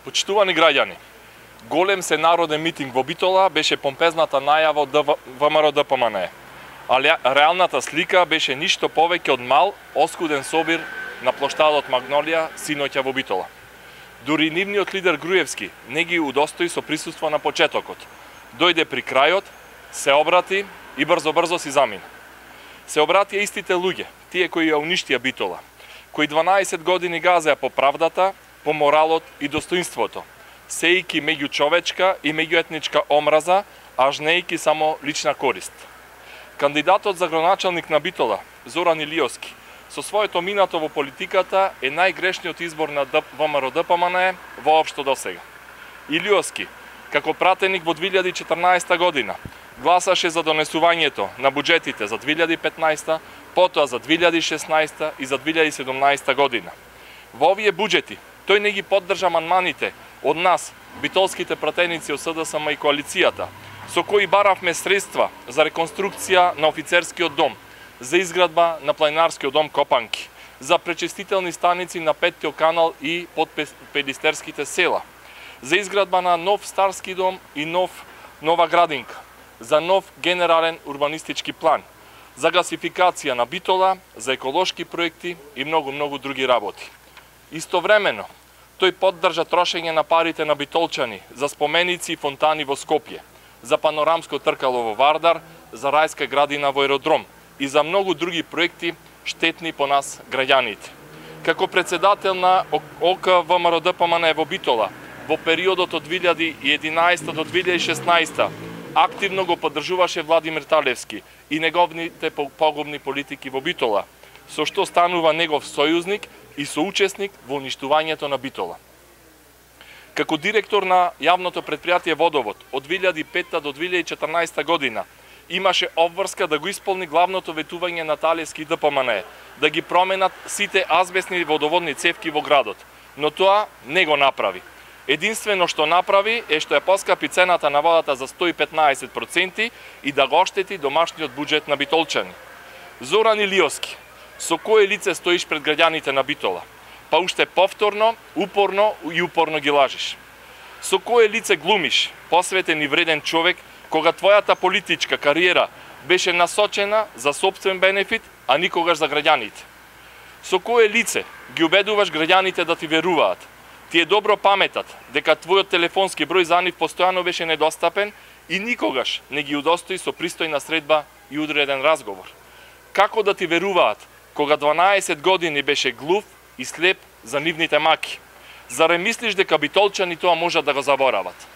Почитувани граѓани, голем се народен митинг во Битола беше помпезната најава од ВМРО-ДПМНЕ, а реалната слика беше ништо повеќе од мал, оскуден собир на плоштадот Магнолија синоќа во Битола. Дури нивниот лидер Груевски не ги удостои со присуство на почетокот. Дојде при крајот, се обрати и брзо си замина. Се обратија истите луѓе, тие кои ја уништија Битола, кои 12 години газеа по правдата, по моралот и достоинството, сејки меѓучовечка и меѓуетничка омраза, а жнејки само лична корист. Кандидатот за градоначалник на Битола, Зоран Илиовски, со своето минато во политиката е најгрешниот избор на ВМРО-ДПМНЕ воопшто досега. Илиовски, како пратеник во 2014 година, гласаше за донесувањето на буџетите за 2015, потоа за 2016 и за 2017 година. Во овие буџети, тој не ги поддржа амандманите од нас, битолските пратеници од СДСМ и коалицијата, со кои баравме средства за реконструкција на офицерскиот дом, за изградба на планинарскиот дом Копанки, за пречистителни станици на Петтиот канал и подпедистерските села, за изградба на нов старски дом и нова градинка, за нов генерален урбанистички план, за гасификација на Битола, за еколошки проекти и многу други работи. Истовремено, тој поддржа трошење на парите на битолчани за споменици и фонтани во Скопје, за панорамско тркало во Вардар, за рајска градина во Еродром и за многу други проекти штетни по нас граѓаните. Како председател на ОК ВМРО-ДПМНЕ во Битола, во периодот од 2011 до 2016 активно го поддржуваше Владимир Талевски и неговните погубни политики во Битола, со што станува негов сојузник и соучесник во уништувањето на Битола. Како директор на јавното предпријатие Водовод од 2005 до 2014 година имаше обврска да го исполни главното ветување на Талевски и ДПМНЕ, да ги променат сите азбестни водоводни цевки во градот, но тоа не го направи. Единствено што направи е што ја поскапи цената на водата за 115% и да го оштети домашниот буџет на битолчани. Зоран Илиовски, со кое лице стоиш пред граѓаните на Битола? Па уште повторно, упорно ги лажеш. Со кое лице глумиш, посветен и вреден човек, кога твојата политичка кариера беше насочена за сопствен бенефит, а никогаш за граѓаните? Со кое лице ги убедуваш граѓаните да ти веруваат? Тие добро паметат дека твојот телефонски број за нив постојано беше недостапен и никогаш не ги удостои со пристојна средба и одреден разговор. Како да ти веруваат кога 12 години беше глув и слеп за нивните маки? Заре мислиш дека битолчани тоа можат да го заборават?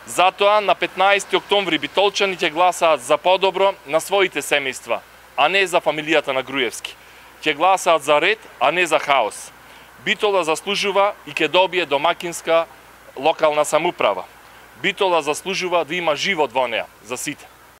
Затоа на 15 октомври битолчани ќе гласаат за подобро на своите семејства, а не за фамилијата на Груевски. Ќе гласаат за ред, а не за хаос. Битола заслужува и ќе добие домакинска локална самоуправа. Битола заслужува да има живот во неа за сите.